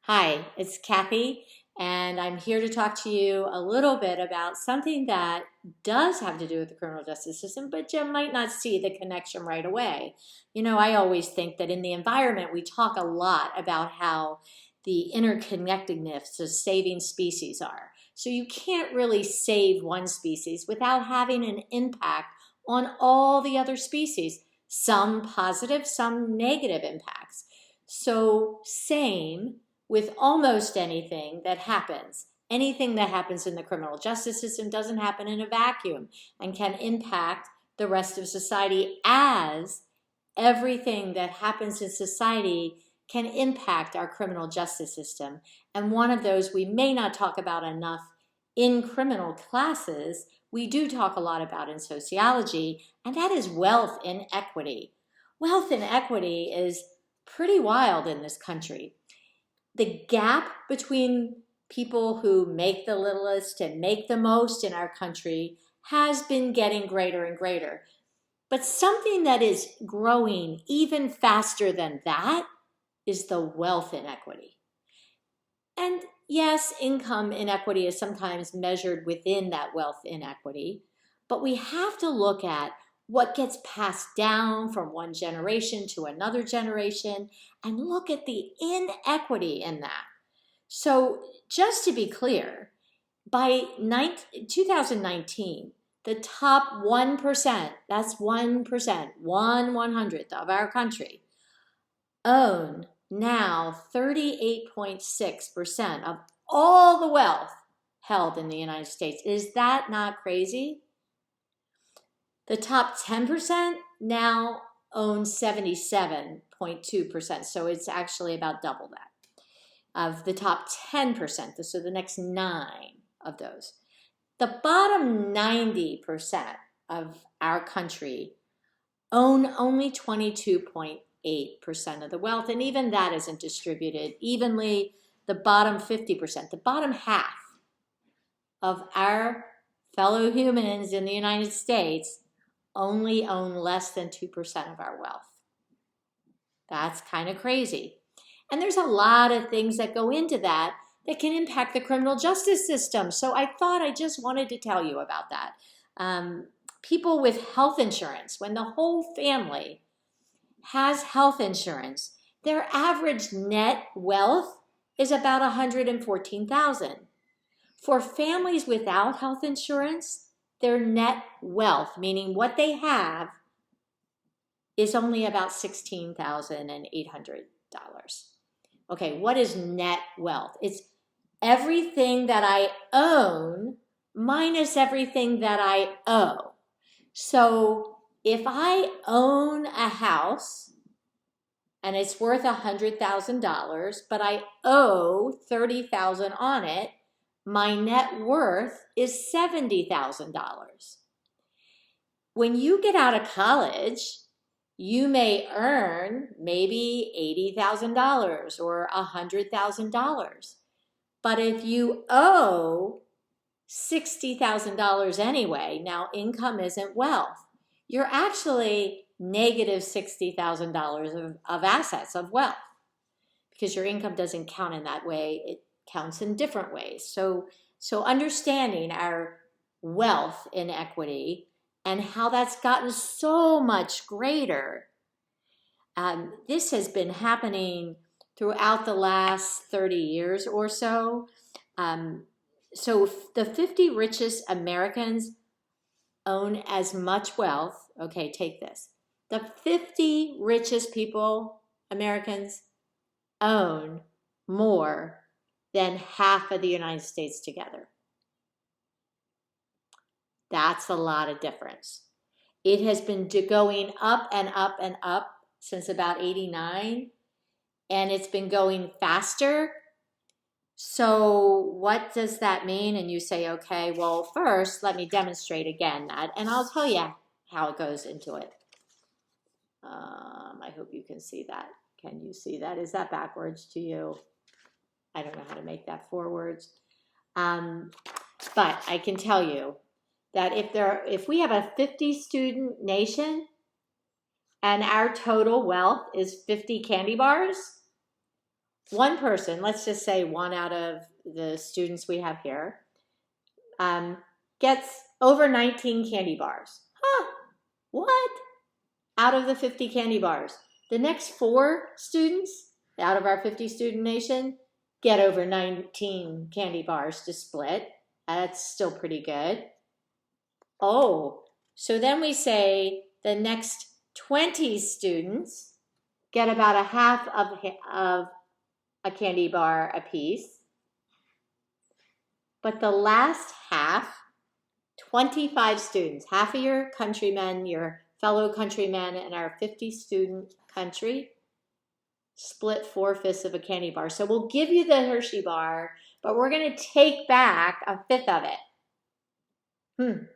Hi, it's Kathy, and I'm here to talk to you a little bit about something that does have to do with the criminal justice system, but you might not see the connection right away. I always think that in the environment, we talk a lot about how the interconnectedness of saving species are. So you can't really save one species without having an impact on all the other species, some positive, some negative impacts. So, same with almost anything that happens. Anything that happens in the criminal justice system doesn't happen in a vacuum and can impact the rest of society, as everything that happens in society can impact our criminal justice system. And one of those we may not talk about enough in criminal classes, we do talk a lot about in sociology, and that is wealth inequity. Wealth inequity is pretty wild in this country. The gap between people who make the littlest and make the most in our country has been getting greater and greater. But something that is growing even faster than that is the wealth inequity. And yes, income inequity is sometimes measured within that wealth inequity, but we have to look at what gets passed down from one generation to another generation and look at the inequity in that. So, just to be clear, by 2019, the top 1%, that's 1%, 1/100th of our country, own now 38.6% of all the wealth held in the United States. Is that not crazy? The top 10% now own 77.2%, so it's actually about double that of the top 10%, so the next 9 of those. The bottom 90% of our country own only 22.8% of the wealth, and even that isn't distributed evenly. The bottom 50%, the bottom half of our fellow humans in the United States only own less than 2% of our wealth. That's kind of crazy. And there's a lot of things that go into that can impact the criminal justice system. So I thought I just wanted to tell you about that. People with health insurance, when the whole family has health insurance, their average net wealth is about $114,000. For families without health insurance, their net wealth, meaning what they have, is only about $16,800. Okay, what is net wealth? It's everything that I own minus everything that I owe. So if I own a house and it's worth $100,000, but I owe $30,000 on it, my net worth is $70,000. When you get out of college, you may earn maybe $80,000 or $100,000. But if you owe $60,000 anyway, now income isn't wealth, you're actually negative $60,000 of assets, of wealth, because your income doesn't count in that way. It counts in different ways. So understanding our wealth inequity and how that's gotten so much greater. This has been happening throughout the last 30 years or so. So the 50 richest Americans own as much wealth. Okay, take this. The 50 richest Americans, own more than half of the United States together. That's a lot of difference. It has been going up and up and up since about 89, and it's been going faster. So what does that mean? And you say, okay, well, first, let me demonstrate again that, and I'll tell you how it goes into it. I hope you can see that. Can you see that? Is that backwards to you? I don't know how to make that forwards. But I can tell you that if we have a 50-student nation and our total wealth is 50 candy bars, one person, let's just say one out of the students we have here, gets over 19 candy bars. Huh, what? Out of the 50 candy bars. The next 4 students out of our 50 student nation get over 19 candy bars to split. That's still pretty good. Oh, so then we say the next 20 students get about a half of a candy bar apiece. But the last half, 25 students, half of your countrymen, your fellow countrymen in our 50 student country, split 4/5 of a candy bar. So we'll give you the Hershey bar, but we're going to take back a fifth of it.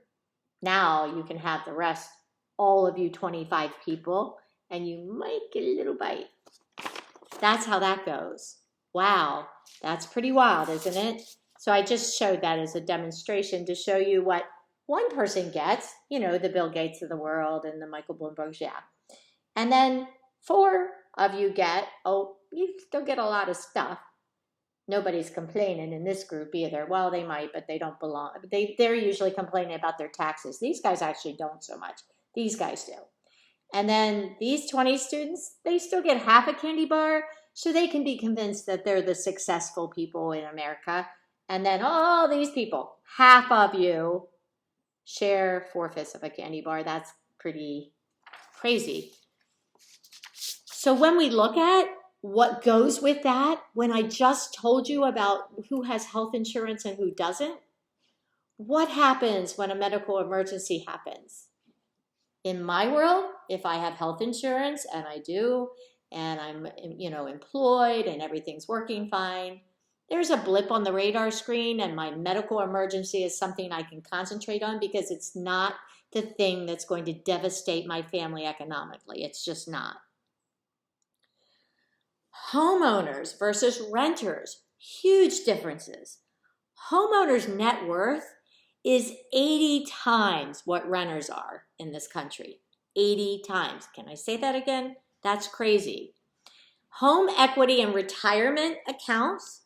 Now you can have the rest, all of you 25 people, and you might get a little bite. That's how that goes. Wow, that's pretty wild, isn't it? So I just showed that as a demonstration to show you what one person gets, you know, the Bill Gates of the world and the Michael Bloombergs, yeah. And then 4 of you get, oh, you still get a lot of stuff. Nobody's complaining in this group either. Well, they might, but they don't belong. They're usually complaining about their taxes. These guys actually don't so much. These guys do. And then these 20 students, they still get half a candy bar, so they can be convinced that they're the successful people in America. And then all these people, half of you, share 4/5 of a candy bar. That's pretty crazy. So when we look at what goes with that, when I just told you about who has health insurance and who doesn't, what happens when a medical emergency happens? In my world, if I have health insurance, and I do, and I'm, employed and everything's working fine, there's a blip on the radar screen, and my medical emergency is something I can concentrate on because it's not the thing that's going to devastate my family economically. It's just not. Homeowners versus renters, huge differences. Homeowners' net worth is 80 times what renters are in this country. 80 times. Can I say that again? That's crazy. Home equity and retirement accounts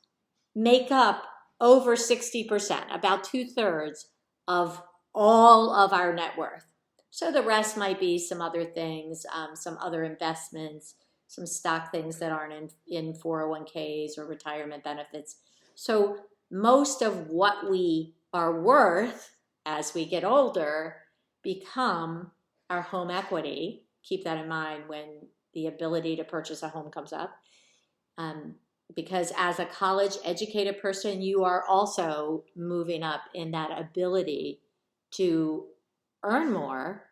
make up over 60%, about 2/3 of all of our net worth. So the rest might be some other things, some other investments, some stock things that aren't in 401ks or retirement benefits. So most of what we are worth as we get older become our home equity. Keep that in mind when the ability to purchase a home comes up. Because as a college educated person, you are also moving up in that ability to earn more,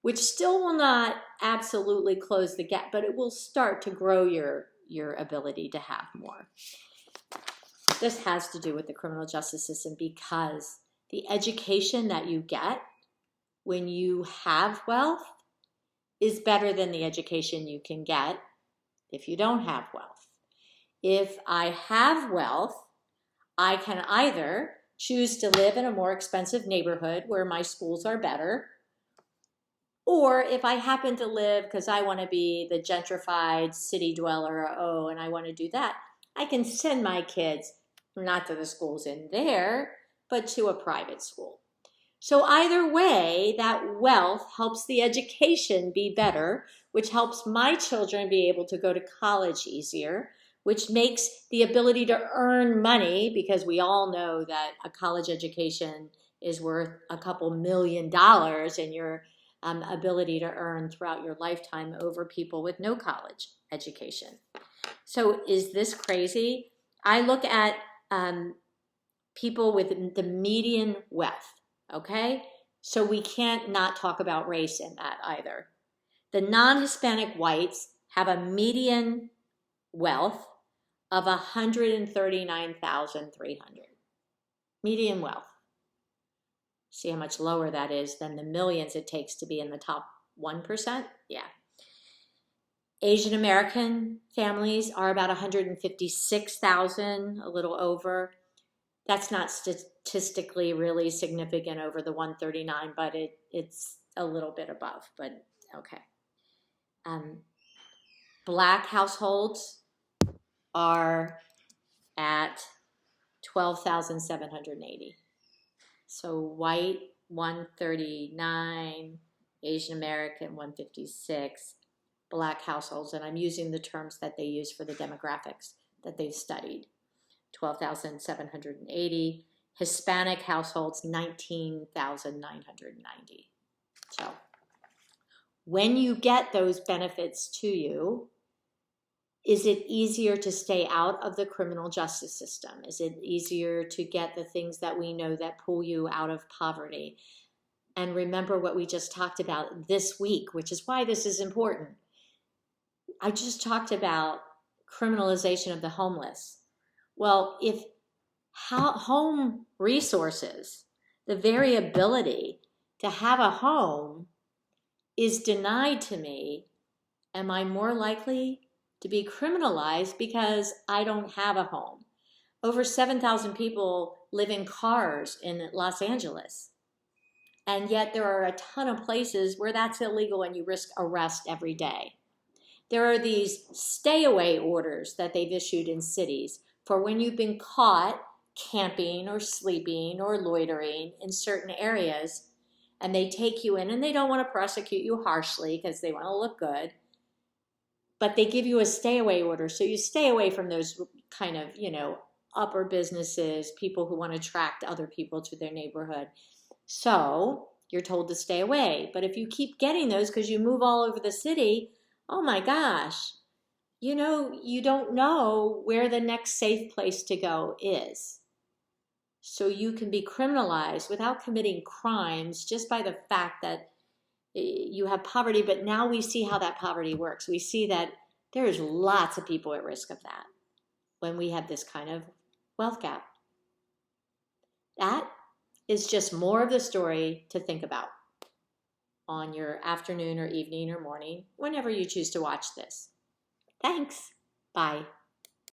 which still will not absolutely close the gap, but it will start to grow your ability to have more. This has to do with the criminal justice system because the education that you get when you have wealth is better than the education you can get if you don't have wealth. If I have wealth, I can either choose to live in a more expensive neighborhood where my schools are better, or if I happen to live because I want to be the gentrified city dweller, and I want to do that, I can send my kids not to the schools in there, but to a private school. So either way, that wealth helps the education be better, which helps my children be able to go to college easier, which makes the ability to earn money, because we all know that a college education is worth a couple $1,000,000 in your ability to earn throughout your lifetime over people with no college education. So is this crazy? I look at people with the median wealth, okay? So we can't not talk about race in that either. The non-Hispanic whites have a median wealth of $139,300. Median wealth. See how much lower that is than the millions it takes to be in the top 1%? Yeah. Asian American families are about 156,000, a little over. That's not statistically really significant over the 139, but it's a little bit above, but okay. Black households are at 12,780. So white 139, Asian American 156, black households, and I'm using the terms that they use for the demographics that they've studied, 12,780. Hispanic households, 19,990. So when you get those benefits to you, is it easier to stay out of the criminal justice system? Is it easier to get the things that we know that pull you out of poverty? And remember what we just talked about this week, which is why this is important. I just talked about criminalization of the homeless. Well, if home resources, the very ability to have a home is denied to me, am I more likely to be criminalized because I don't have a home? Over 7,000 people live in cars in Los Angeles. And yet there are a ton of places where that's illegal and you risk arrest every day. There are these stay away orders that they've issued in cities for when you've been caught camping or sleeping or loitering in certain areas, and they take you in, and they don't want to prosecute you harshly because they want to look good, but they give you a stay away order. So you stay away from those kind of, upper businesses, people who want to attract other people to their neighborhood. So you're told to stay away. But if you keep getting those because you move all over the city, oh my gosh, you don't know where the next safe place to go is. So you can be criminalized without committing crimes just by the fact that you have poverty. But now we see how that poverty works. We see that there's lots of people at risk of that when we have this kind of wealth gap. That is just more of the story to think about on your afternoon or evening or morning, whenever you choose to watch this. Thanks. Bye.